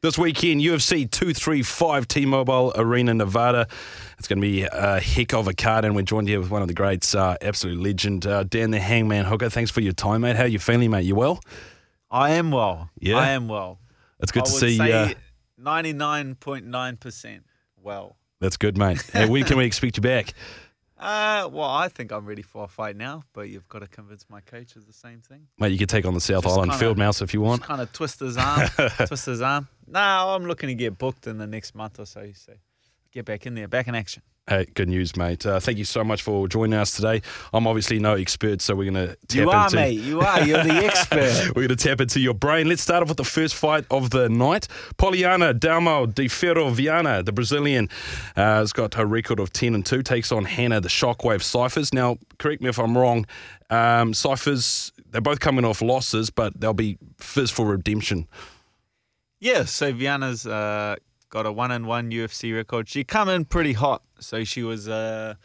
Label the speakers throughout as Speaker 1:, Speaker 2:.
Speaker 1: This weekend, UFC 235, T-Mobile Arena, Nevada. It's going to be a heck of a card, and we're joined here with one of the greats, absolute legend, Dan the Hangman Hooker. Thanks for your time, mate. How are you feeling, mate? You well?
Speaker 2: I am well.
Speaker 1: Yeah?
Speaker 2: I am well.
Speaker 1: It's good to see
Speaker 2: you.
Speaker 1: you.
Speaker 2: 99.9% well.
Speaker 1: That's good, mate. When can we expect you back?
Speaker 2: Well, I think I'm ready for a fight now, but you've got to convince my coach of the same thing.
Speaker 1: Mate, you can take on the South Island Field Mouse if you want.
Speaker 2: Just kind of twist his arm. Twist his arm. No, I'm looking to get booked in the next month or so. So get back in there, back in action.
Speaker 1: Hey, good news, mate. Thank you so much for joining us today. I'm obviously no expert, so we're going to tap into...
Speaker 2: You are, mate. You are. You're the expert.
Speaker 1: We're going to tap into your brain. Let's start off with the first fight of the night. Poliana Dalmau de Ferro Viana, the Brazilian, has got a record of 10-2, takes on Hannah, the Shockwave Cyphers. Now, correct me if I'm wrong, Cyphers, they're both coming off losses, but they'll be fizz for redemption.
Speaker 2: Yeah, so Viana's got a 1-1 UFC record. She come in pretty hot. So she was a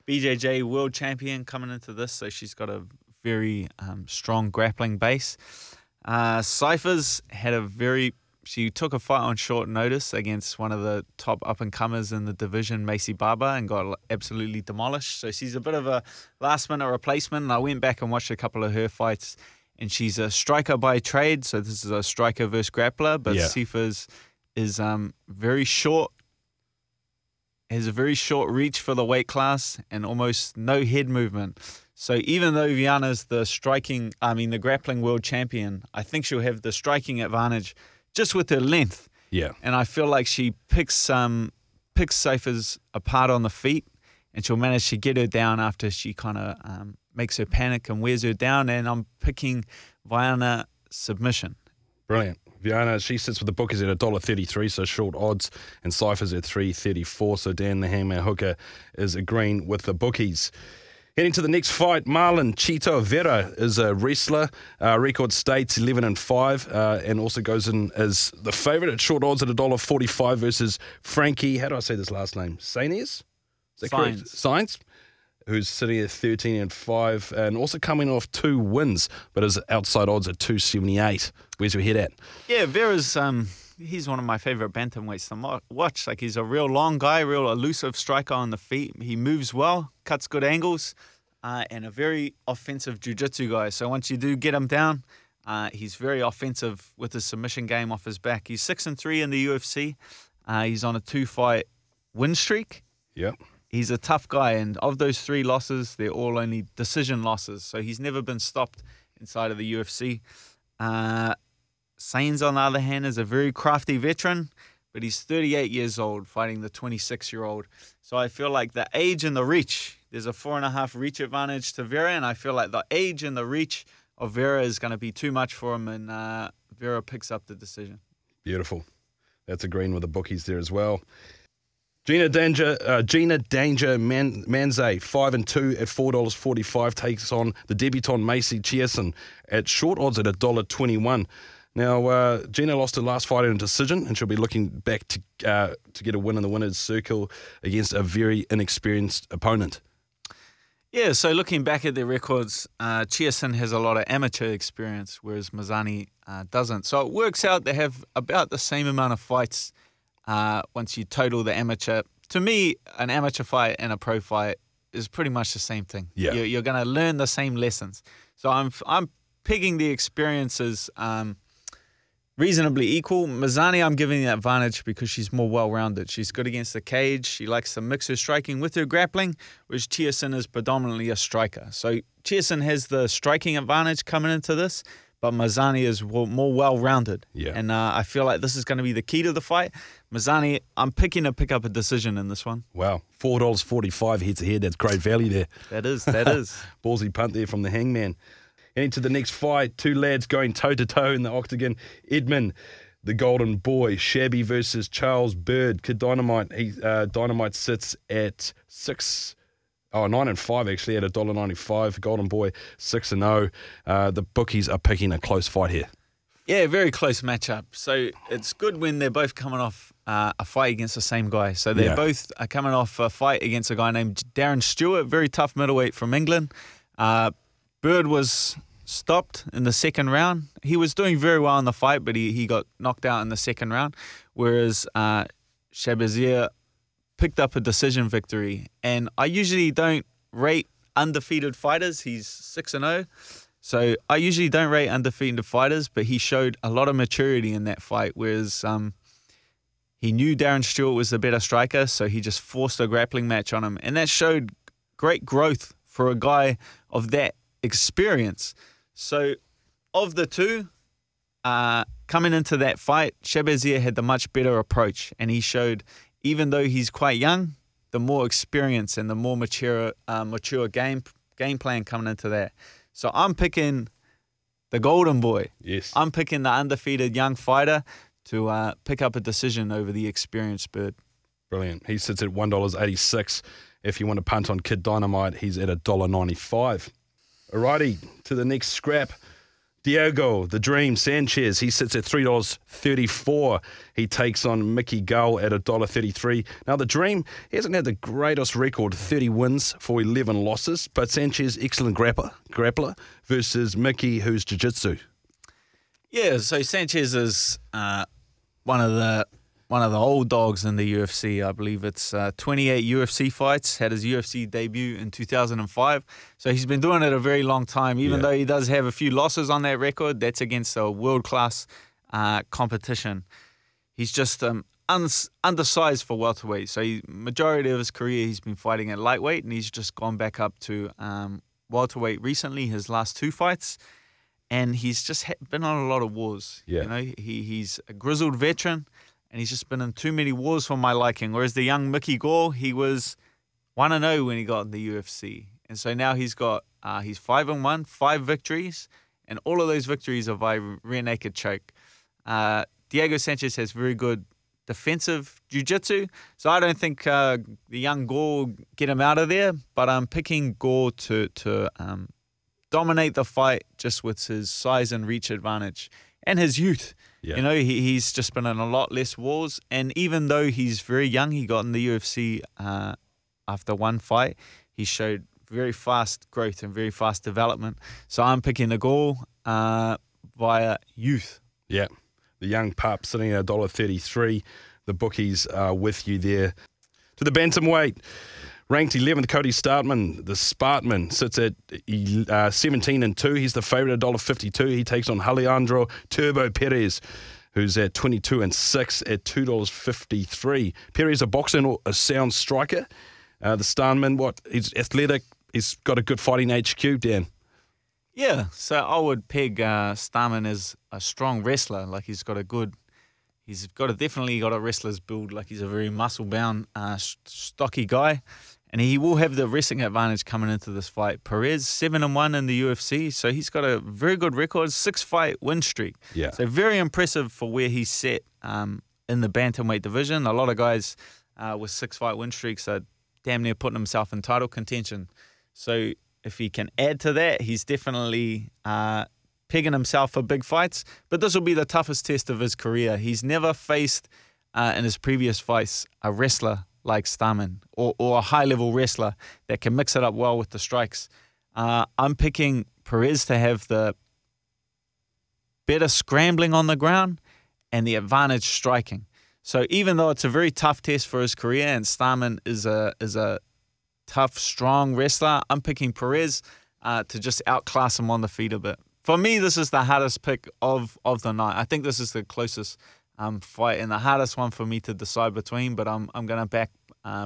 Speaker 2: BJJ world champion coming into this. So she's got a very strong grappling base. Cyphers had she took a fight on short notice against one of the top up-and-comers in the division, Macy Barber, and got absolutely demolished. So she's a bit of a last-minute replacement. And I went back and watched a couple of her fights, and she's a striker by trade. So this is a striker versus grappler, but Cyphers is very short, has a very short reach for the weight class and almost no head movement. So even though Viana's the grappling world champion, I think she'll have the striking advantage just with her length.
Speaker 1: Yeah.
Speaker 2: And I feel like she picks Cyphers apart on the feet, and she'll manage to get her down after she kind of makes her panic and wears her down. And I'm picking Viana submission. Brilliant.
Speaker 1: Viana, she sits with the bookies at $1.33, so short odds, and Cyphers at $3.34. So Dan the Hangman Hooker is agreeing with the bookies. Heading to the next fight, Marlon Chito Vera is a wrestler. Record states 11-5, and also goes in as the favourite at short odds at $1.45 versus Frankie. How do I say this last name? SAENZ? Is that correct? SAENZ. Who's sitting at 13-5 and also coming off 2 wins, but his outside odds at 278. Where's your head at?
Speaker 2: Yeah, Vera's he's one of my favourite bantamweights to watch. Like, he's a real long guy, real elusive striker on the feet. He moves well, cuts good angles, and a very offensive jiu-jitsu guy. So once you do get him down, he's very offensive with his submission game off his back. He's 6-3 in the UFC. He's on a 2-fight win streak.
Speaker 1: Yep.
Speaker 2: He's a tough guy, and of those 3 losses, they're all only decision losses. So he's never been stopped inside of the UFC. SAENZ, on the other hand, is a very crafty veteran, but he's 38 years old fighting the 26-year-old. So I feel like the age and the reach, there's a 4.5 reach advantage to Vera, and I feel like the age and the reach of Vera is going to be too much for him, and Vera picks up the decision.
Speaker 1: Beautiful. That's agreeing with the bookies there as well. Gina Danger Manze, 5-2 at $4.45, takes on the debutante Macy CHIASSON at short odds at $1.21. Now, Gina lost her last fight in a decision, and she'll be looking back to get a win in the winner's circle against a very inexperienced opponent.
Speaker 2: Yeah, so looking back at their records, CHIASSON has a lot of amateur experience, whereas MAZANY doesn't. So it works out they have about the same amount of fights once you total the amateur. To me, an amateur fight and a pro fight is pretty much the same thing.
Speaker 1: Yeah.
Speaker 2: You're going to learn the same lessons. So I'm picking the experiences reasonably equal. MAZANY, I'm giving the advantage because she's more well-rounded. She's good against the cage. She likes to mix her striking with her grappling, whereas CHIASSON is predominantly a striker. So CHIASSON has the striking advantage coming into this, but MAZANY is more well-rounded.
Speaker 1: Yeah.
Speaker 2: And I feel like this is going to be the key to the fight. MAZANY, I'm picking to pick up a decision in this one.
Speaker 1: Wow. $4.45 head-to-head. That's great value there.
Speaker 2: That is.
Speaker 1: Ballsy punt there from the Hangman. Into the next fight, 2 lads going toe-to-toe in the octagon. Edmund, the golden boy, Shabby versus Charles Bird. Kid Dynamite, Dynamite sits at 9-5 actually at $1.95. Golden boy 6-0. The bookies are picking a close fight here.
Speaker 2: Yeah, very close matchup. So it's good when they're both coming off a fight against the same guy. So they're both coming off a fight against a guy named Darren Stewart, very tough middleweight from England. Bird was stopped in the second round. He was doing very well in the fight, but he got knocked out in the second round, whereas SHAHBAZYAN picked up a decision victory. And I usually don't rate undefeated fighters. He's 6-0. So I usually don't rate undefeated fighters, but he showed a lot of maturity in that fight, whereas he knew Darren Stewart was the better striker, so he just forced a grappling match on him. And that showed great growth for a guy of that experience. So of the two, coming into that fight, SHAHBAZYAN had the much better approach, and he showed, even though he's quite young, the more experience and the more mature game plan coming into that. So I'm picking the golden boy.
Speaker 1: Yes.
Speaker 2: I'm picking the undefeated young fighter to pick up a decision over the experienced bird.
Speaker 1: Brilliant. He sits at $1.86. If you want to punt on Kid Dynamite, he's at $1.95. Alrighty, to the next scrap. Diego, the Dream, Sanchez, he sits at $3.34. He takes on Mickey Gall at $1.33. Now, the Dream, he hasn't had the greatest record, 30 wins for 11 losses, but Sanchez, excellent grappler versus Mickey, who's jiu-jitsu.
Speaker 2: Yeah, so Sanchez is one of the old dogs in the UFC. I believe it's 28 UFC fights, had his UFC debut in 2005. So he's been doing it a very long time. Even though he does have a few losses on that record, that's against a world-class competition. He's just undersized for welterweight. So majority of his career he's been fighting at lightweight, and he's just gone back up to welterweight recently, his last 2 fights. And he's just been on a lot of wars.
Speaker 1: Yeah.
Speaker 2: You know, he's a grizzled veteran, and he's just been in too many wars for my liking. Whereas the young Mickey Gall, he was 1-0 when he got in the UFC. And so now he's 5-1, 5 victories, and all of those victories are by rear naked choke. Diego Sanchez has very good defensive jiu-jitsu, so I don't think the young Gall will get him out of there, but I'm picking Gall to dominate the fight just with his size and reach advantage and his youth.
Speaker 1: Yeah.
Speaker 2: You know, he's just been in a lot less wars, and even though he's very young, he got in the UFC after one fight. He showed very fast growth and very fast development. So I'm picking the Gall via youth.
Speaker 1: Yeah, the young pup sitting at $1.33. The bookies are with you there. To the bantamweight. Ranked 11th, Cody Startman, the Spartman, sits at 17-2. He's the favourite at $1.52. He takes on Alejandro Turbo Perez, who's at 22-6 at $2.53. Perez, a boxer and a sound striker. The Startman, he's athletic. He's got a good fighting HQ, Dan.
Speaker 2: Yeah, so I would peg Starman as a strong wrestler. Like he's definitely got a wrestler's build. Like he's a very muscle-bound, stocky guy. And he will have the wrestling advantage coming into this fight. Perez, 7-1 in the UFC, so he's got a very good record, 6-fight win streak.
Speaker 1: Yeah.
Speaker 2: So very impressive for where he's set in the bantamweight division. A lot of guys with 6-fight win streaks are damn near putting himself in title contention. So if he can add to that, he's definitely pegging himself for big fights. But this will be the toughest test of his career. He's never faced, in his previous fights, a wrestler like Starman or a high-level wrestler that can mix it up well with the strikes. I'm picking Perez to have the better scrambling on the ground and the advantage striking. So even though it's a very tough test for his career and Starman is a tough, strong wrestler, I'm picking Perez to just outclass him on the feet a bit. For me, this is the hardest pick of the night. I think this is the closest fight and the hardest one for me to decide between, but I'm going to back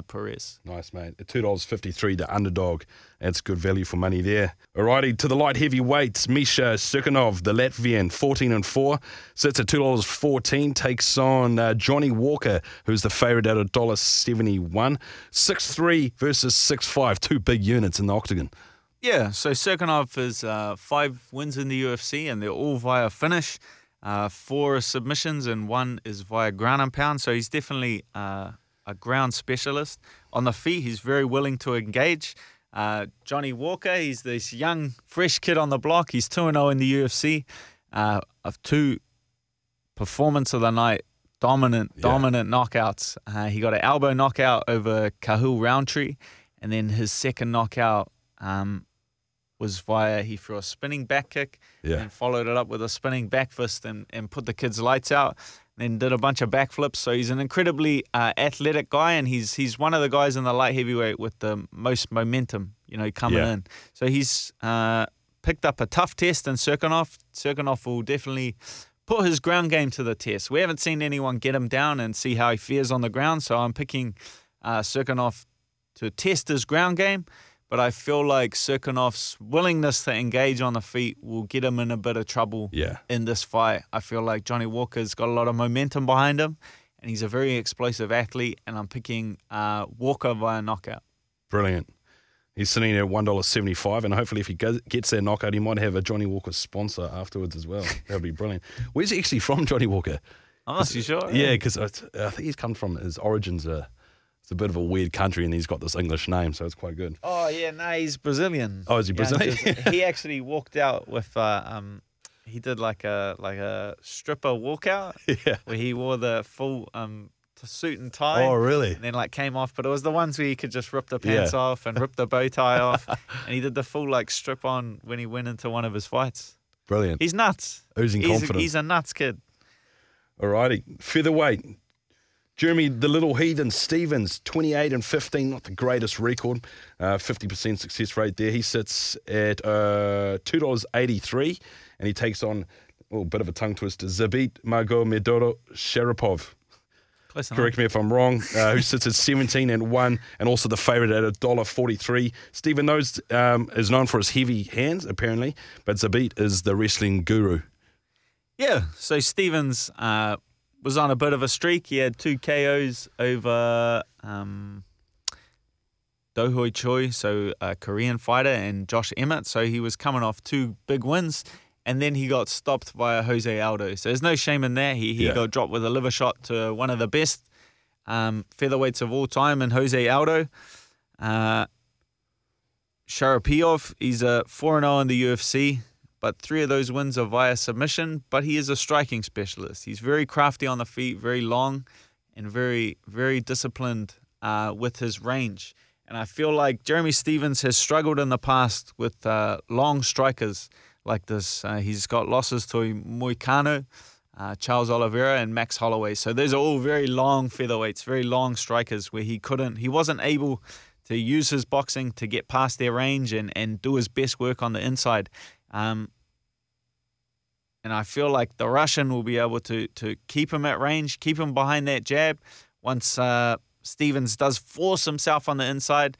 Speaker 2: Perez.
Speaker 1: Nice, mate. At $2.53, the underdog. That's good value for money there. Alrighty, to the light heavyweights, Misha CIRKUNOV, the Latvian, 14-4, sits at $2.14, takes on Johnny Walker, who's the favourite at $1.71. 6'3" versus 6'5", 2 big units in the octagon.
Speaker 2: Yeah, so CIRKUNOV has 5 wins in the UFC, and they're all via finish. 4 submissions and 1 is via ground and pound. So he's definitely a ground specialist. On the feet, he's very willing to engage. Johnny Walker, he's this young, fresh kid on the block. He's 2-0 in the UFC. Of 2 performance of the night, dominant knockouts. He got an elbow knockout over Cahill Roundtree, and then his second knockout was via he threw a spinning back kick and followed it up with a spinning back fist and put the kid's lights out. Then did a bunch of backflips. So he's an incredibly athletic guy, and he's one of the guys in the light heavyweight with the most momentum, coming in. So he's picked up a tough test in CIRKUNOV. CIRKUNOV will definitely put his ground game to the test. We haven't seen anyone get him down and see how he fares on the ground, so I'm picking CIRKUNOV to test his ground game. But I feel like CIRKUNOV's willingness to engage on the feet will get him in a bit of trouble in this fight. I feel like Johnny Walker's got a lot of momentum behind him, and he's a very explosive athlete, and I'm picking Walker via knockout.
Speaker 1: Brilliant. He's sitting at $1.75, and hopefully if he gets that knockout, he might have a Johnny Walker sponsor afterwards as well. That would be brilliant. Where's he actually from, Johnny Walker?
Speaker 2: Oh, you sure?
Speaker 1: Yeah, because I think he's come from, his origins are, it's a bit of a weird country, and he's got this English name, so it's quite good.
Speaker 2: Oh, yeah, no, he's Brazilian.
Speaker 1: Oh, is he Brazilian?
Speaker 2: He actually walked out with, he did like a stripper walkout where he wore the full suit and tie.
Speaker 1: Oh, really?
Speaker 2: And then came off, but it was the ones where you could just rip the pants off and rip the bow tie off. And he did the full strip on when he went into one of his fights.
Speaker 1: Brilliant.
Speaker 2: He's nuts.
Speaker 1: Oozing confidence.
Speaker 2: He's a nuts kid.
Speaker 1: Alrighty. Featherweight. Jeremy the Little Heathen Stevens, 28-15, not the greatest record. 50% success rate there. He sits at $2.83, and he takes on, a bit of a tongue twister, Zabit Magomedsharipoov. Correct me if I'm wrong, who sits at 17-1, and also the favourite at $1.43. Stephen knows is known for his heavy hands, apparently, but Zabit is the wrestling guru.
Speaker 2: Yeah, so Stevens was on a bit of a streak. He had 2 KOs over Do-Hoi Choi, so a Korean fighter, and Josh Emmett. So he was coming off 2 big wins. And then he got stopped by Jose Aldo. So there's no shame in that. He got dropped with a liver shot to one of the best featherweights of all time in Jose Aldo. Sharipov, he's a 4-0 in the UFC, but 3 of those wins are via submission. But he is a striking specialist. He's very crafty on the feet, very long, and very, very disciplined with his range. And I feel like Jeremy Stevens has struggled in the past with long strikers like this. He's got losses to Moicano, Charles Oliveira, and Max Holloway. So those are all very long featherweights, very long strikers where he wasn't able to use his boxing to get past their range and do his best work on the inside. And I feel like the Russian will be able to keep him at range, keep him behind that jab. Once Stevens does force himself on the inside,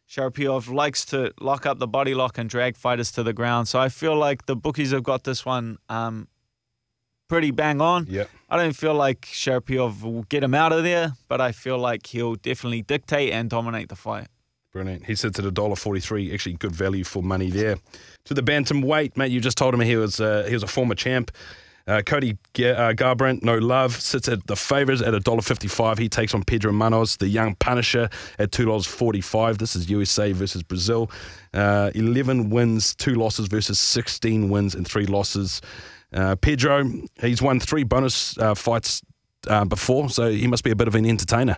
Speaker 2: Sharipov likes to lock up the body lock and drag fighters to the ground. So I feel like the bookies have got this one pretty bang on.
Speaker 1: Yep.
Speaker 2: I don't feel like Sharipov will get him out of there, but I feel like he'll definitely dictate and dominate the fight.
Speaker 1: Brilliant. He sits at $1.43. Actually, good value for money there. To the bantamweight, mate, you just told him he was a former champ. Cody Garbrandt, no love, sits at the favourites at $1.55. He takes on Pedro MUNHOZ, the young Punisher, at $2.45. This is USA versus Brazil. 11 wins, 2 losses versus 16 wins and 3 losses. Pedro, he's won 3 bonus fights before, so he must be a bit of an entertainer.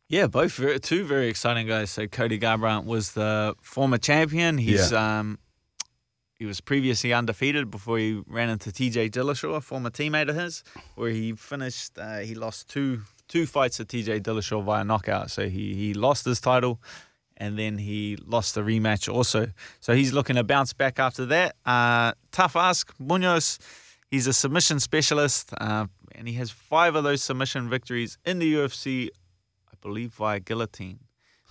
Speaker 2: Yeah, both 2 very exciting guys. So Cody Garbrandt was the former champion. He was previously undefeated before he ran into TJ Dillashaw, a former teammate of his, where he finished, he lost two fights to TJ Dillashaw via knockout. So he lost his title, and then he lost the rematch also. So he's looking to bounce back after that. Tough ask. MUNHOZ, he's a submission specialist, and he has 5 of those submission victories in the UFC, I believe, via guillotine.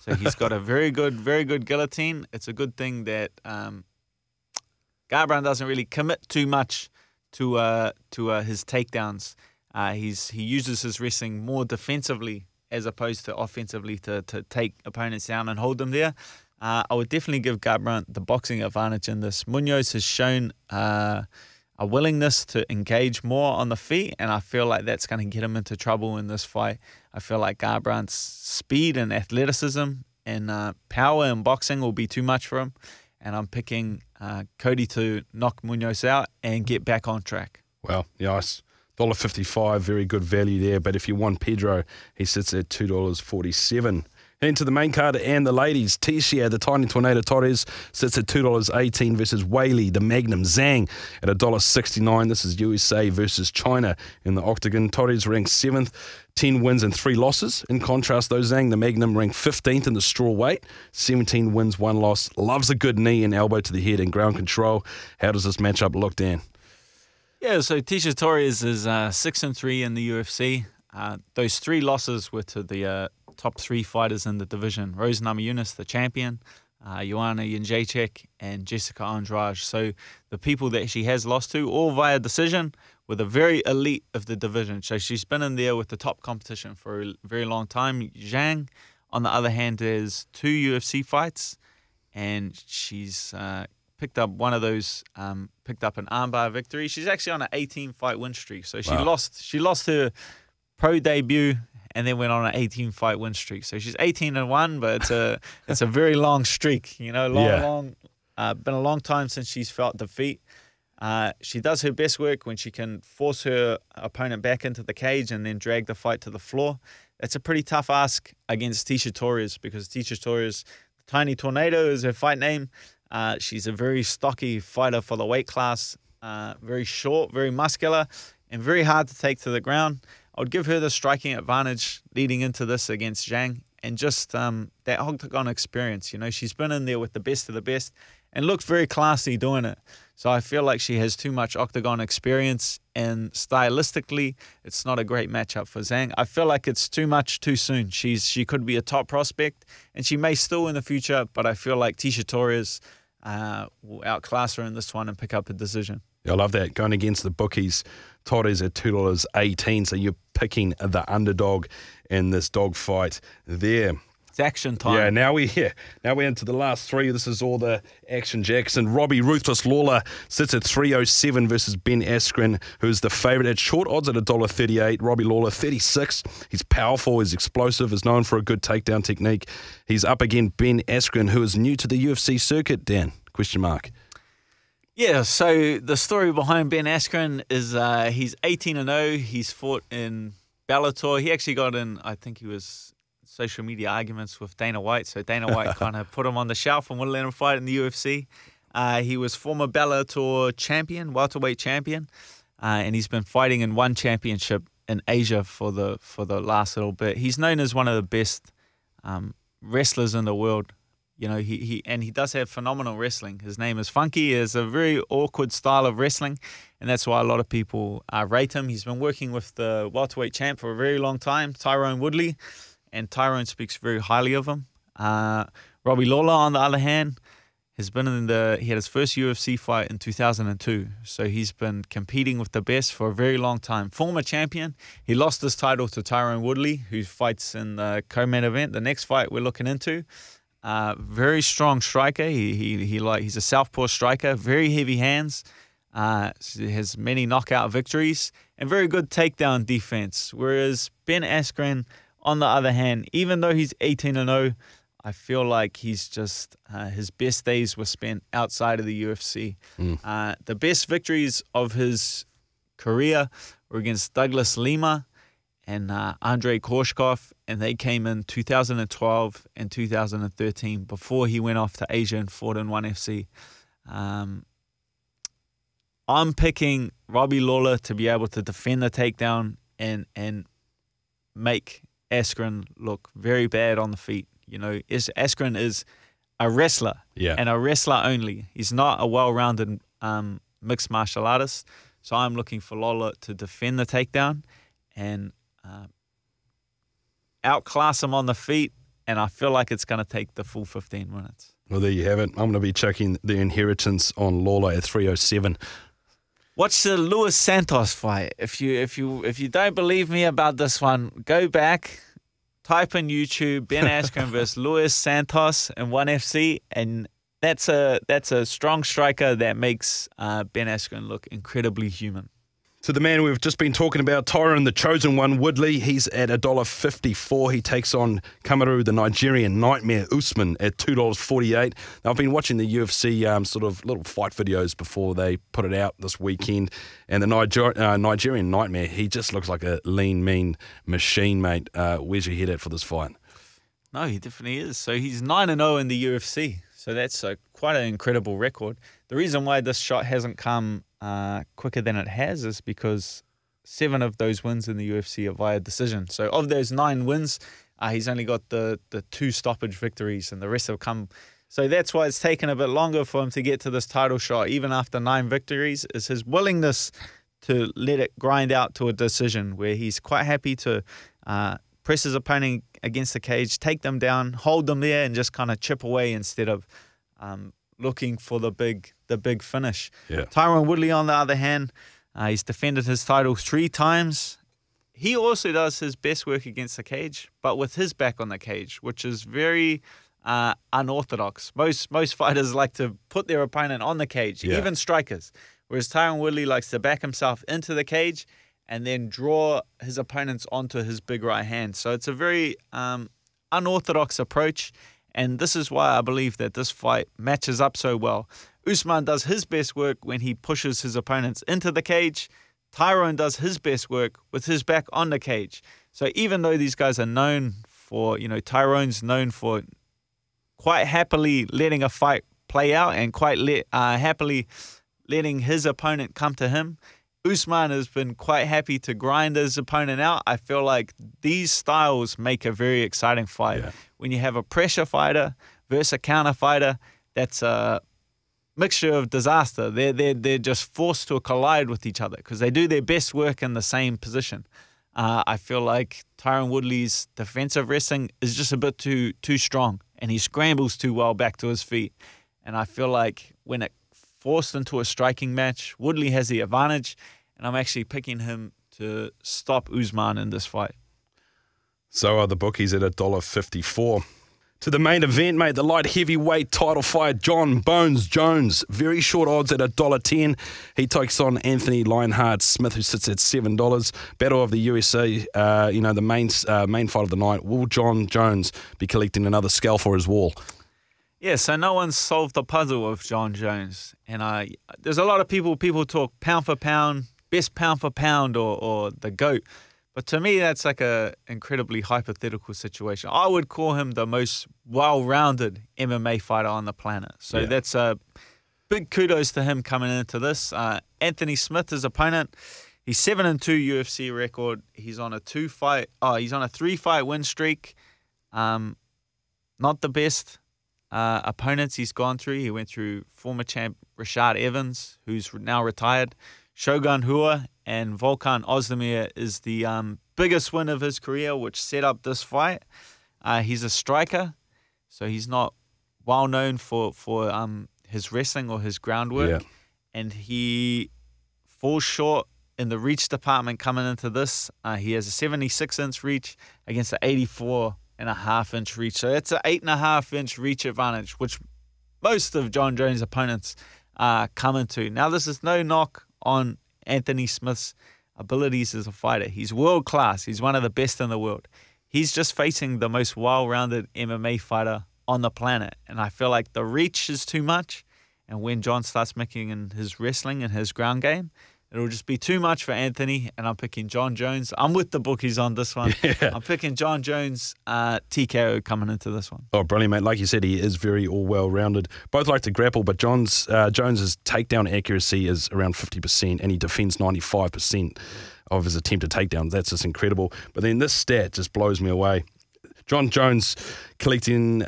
Speaker 2: So he's got a very good guillotine. It's a good thing that Garbrandt doesn't really commit too much to his takedowns. He uses his wrestling more defensively as opposed to offensively to take opponents down and hold them there. I would definitely give Garbrandt the boxing advantage in this. MUNHOZ has shown a willingness to engage more on the feet, and I feel like that's going to get him into trouble in this fight. I feel like Garbrandt's speed and athleticism and power in boxing will be too much for him, and I'm picking Cody to knock MUNHOZ out and get back on track.
Speaker 1: Well, yes. $1.55, very good value there. But if you want Pedro, he sits at $2.47. Into the main card and the ladies. Tisha, the Tiny Tornado Torres, sits at $2.18 versus Whaley, the Magnum ZHANG, at $1.69. This is USA versus China in the octagon. Torres ranked 7th, 10 wins and 3 losses. In contrast, though, ZHANG, the Magnum, ranked 15th in the straw weight, 17 wins, 1 loss. Loves a good knee and elbow to the head and ground control. How does this matchup look, Dan?
Speaker 2: Yeah, so Tisha Torres is 6-3 in the UFC. Those 3 losses were to the top 3 fighters in the division: Rose Namajunas, the champion, Joanna Jędrzejczyk, and Jessica Andrade. So the people that she has lost to, all via decision, were the very elite of the division. So she's been in there with the top competition for a very long time. ZHANG, on the other hand, has 2 UFC fights, and she's picked up one of those, picked up an armbar victory. She's actually on an 18-fight win streak. So she lost her pro debut and then went on an 18-fight win streak. So she's 18-1, but it's a very long streak. You know, been a long time since she's felt defeat. She does her best work when she can force her opponent back into the cage and then drag the fight to the floor. That's a pretty tough ask against Tisha Torres, because Tisha Torres, Tiny Tornado is her fight name. She's a very stocky fighter for the weight class, very short, very muscular, and very hard to take to the ground. I would give her the striking advantage leading into this against ZHANG, and just that octagon experience. You know, she's been in there with the best of the best and looked very classy doing it. So I feel like she has too much octagon experience, and stylistically, it's not a great matchup for ZHANG. I feel like it's too much too soon. She could be a top prospect, and she may still in the future, but I feel like Tisha Torres will outclass her in this one and pick up a decision.
Speaker 1: Yeah, I love that. Going against the bookies, Torres at $2.18, so you're picking the underdog in this dog fight there.
Speaker 2: It's action time.
Speaker 1: Yeah, now we're into the last 3. This is all the action jacks. And Robbie Ruthless Lawler sits at $3.07 versus Ben Askren, who's the favourite at short odds at $1.38. Robbie Lawler, 36. He's powerful, he's explosive, is known for a good takedown technique. He's up against Ben Askren, who is new to the UFC circuit, Dan? Question mark.
Speaker 2: Yeah, so the story behind Ben Askren is he's 18-0. He's fought in Bellator. He actually got in, I think he was social media arguments with Dana White. So Dana White kind of put him on the shelf and wouldn't let him fight in the UFC. He was former Bellator champion, welterweight champion, and he's been fighting in one championship in Asia for the last little bit. He's known as one of the best wrestlers in the world. You know, he does have phenomenal wrestling. His name is Funky. He has a very awkward style of wrestling, and that's why a lot of people rate him. He's been working with the welterweight champ for a very long time, Tyrone Woodley, and Tyrone speaks very highly of him. Robbie Lawler, on the other hand, has been he had his first UFC fight in 2002, so he's been competing with the best for a very long time. Former champion. He lost his title to Tyrone Woodley, who fights in the co-main event, the next fight we're looking into. Very strong striker. He's a southpaw striker. Very heavy hands. Has many knockout victories and very good takedown defense. Whereas Ben Askren, on the other hand, even though he's 18-0, I feel like he's just his best days were spent outside of the UFC. The best victories of his career were against Douglas Lima and Andrei Korshkov, and they came in 2012 and 2013 before he went off to Asia and fought in ONE FC. I'm picking Robbie Lawler to be able to defend the takedown and make Askren look very bad on the feet. You know, Askren is a wrestler, and a wrestler only. He's not a well-rounded mixed martial artist. So I'm looking for Lawler to defend the takedown and outclass him on the feet, and I feel like it's going to take the full 15 minutes.
Speaker 1: Well, there you have it. I'm going to be checking the inheritance on Lawler at 307.
Speaker 2: Watch the Luis Santos fight. If you don't believe me about this one, go back, type in YouTube Ben Askren versus Luis Santos in ONE FC, and that's a strong striker that makes Ben Askren look incredibly human.
Speaker 1: To the man we've just been talking about, Tyrone, the chosen one, Woodley, he's at $1.54. He takes on Kamaru, the Nigerian nightmare, Usman, at $2.48. Now, I've been watching the UFC sort of little fight videos before they put it out this weekend, and the Nigerian nightmare, he just looks like a lean, mean machine, mate. Where's your head at for this fight?
Speaker 2: No, he definitely is. So he's 9-0 in the UFC. So that's quite an incredible record. The reason why this shot hasn't come quicker than it has is because 7 of those wins in the UFC are via decision. So of those 9 wins, he's only got the 2 stoppage victories, and the rest have come. So that's why it's taken a bit longer for him to get to this title shot, even after 9 victories, is his willingness to let it grind out to a decision where he's quite happy to press his opponent against the cage, take them down, hold them there, and just kind of chip away instead of looking for the big finish.
Speaker 1: Yeah.
Speaker 2: Tyron Woodley, on the other hand, he's defended his title 3 times. He also does his best work against the cage, but with his back on the cage, which is very unorthodox. Most fighters like to put their opponent on the cage, even strikers, whereas Tyron Woodley likes to back himself into the cage and then draw his opponents onto his big right hand. So it's a very unorthodox approach, and this is why I believe that this fight matches up so well. Usman does his best work when he pushes his opponents into the cage. Tyrone does his best work with his back on the cage. So even though these guys are known for, Tyrone's known for quite happily letting a fight play out and quite happily letting his opponent come to him, Usman has been quite happy to grind his opponent out. I feel like these styles make a very exciting fight. Yeah. When you have a pressure fighter versus a counter fighter, that's a mixture of disaster. They're just forced to collide with each other because they do their best work in the same position. I feel like Tyron Woodley's defensive wrestling is just a bit too strong, and he scrambles too well back to his feet. And I feel like when it forced into a striking match, Woodley has the advantage, and I'm actually picking him to stop Usman in this fight.
Speaker 1: So are the bookies at $1.54. To the main event, mate, the light heavyweight title fight, Jon Bones Jones. Very short odds at $1.10. He takes on Anthony Lionheart Smith, who sits at $7. Battle of the USA, the main fight of the night. Will Jon Jones be collecting another scalp for his wall?
Speaker 2: Yeah, so no one's solved the puzzle of Jon Jones. And there's a lot of people talk pound for pound, best pound for pound, or the GOAT. But to me, that's like a incredibly hypothetical situation. I would call him the most well-rounded MMA fighter on the planet. So that's a big kudos to him coming into this. Anthony Smith, his opponent, he's 7-2 UFC record. He's on a 3-fight win streak. Not the best opponents he's gone through. He went through former champ Rashad Evans, who's now retired. Shogun Rua and Volkan Ozdemir is the biggest win of his career, which set up this fight. He's a striker, so he's not well known for his wrestling or his groundwork. Yeah. And he falls short in the reach department coming into this. He has a 76-inch reach against an 84.5-inch reach. So that's an 8.5-inch reach advantage, which most of Jon Jones' opponents come into. Now, this is no knock on Anthony Smith's abilities as a fighter. He's world class. He's one of the best in the world. He's just facing the most well-rounded MMA fighter on the planet. And I feel like the reach is too much. And when Jon starts making in his wrestling and his ground game, it'll just be too much for Anthony. And I'm picking Jon Jones. I'm with the bookies on this one. Yeah. I'm picking Jon Jones TKO coming into this one.
Speaker 1: Oh, brilliant, mate. Like you said, he is very well-rounded. Both like to grapple, but Jones's takedown accuracy is around 50%, and he defends 95% of his attempted takedowns. That's just incredible. But then this stat just blows me away. Jon Jones collecting,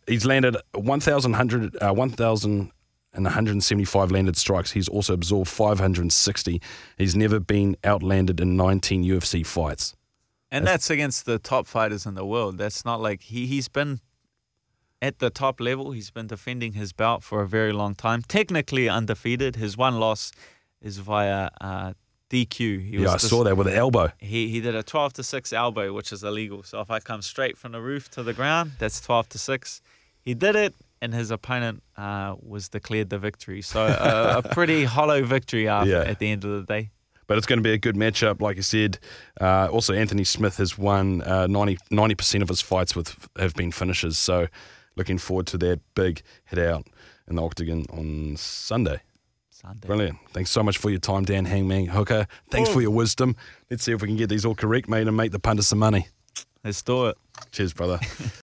Speaker 1: he's landed 1,175 landed strikes. He's also absorbed 560. He's never been outlanded in 19 UFC fights.
Speaker 2: And that's against the top fighters in the world. That's not like he's been at the top level. He's been defending his belt for a very long time. Technically undefeated. His one loss is via DQ.
Speaker 1: I saw that with the elbow.
Speaker 2: He did a 12-6 elbow, which is illegal. So if I come straight from the roof to the ground, that's 12-6. He did it, and his opponent was declared the victory. So a pretty hollow victory at the end of the day.
Speaker 1: But it's going to be a good matchup, like I said. Also, Anthony Smith has won 90% of his fights have been finishes. So looking forward to that big hit out in the octagon on Sunday. Brilliant. Thanks so much for your time, Dan Hangman Hooker. Thanks for your wisdom. Let's see if we can get these all correct, mate, and make the punters some money.
Speaker 2: Let's do it.
Speaker 1: Cheers, brother.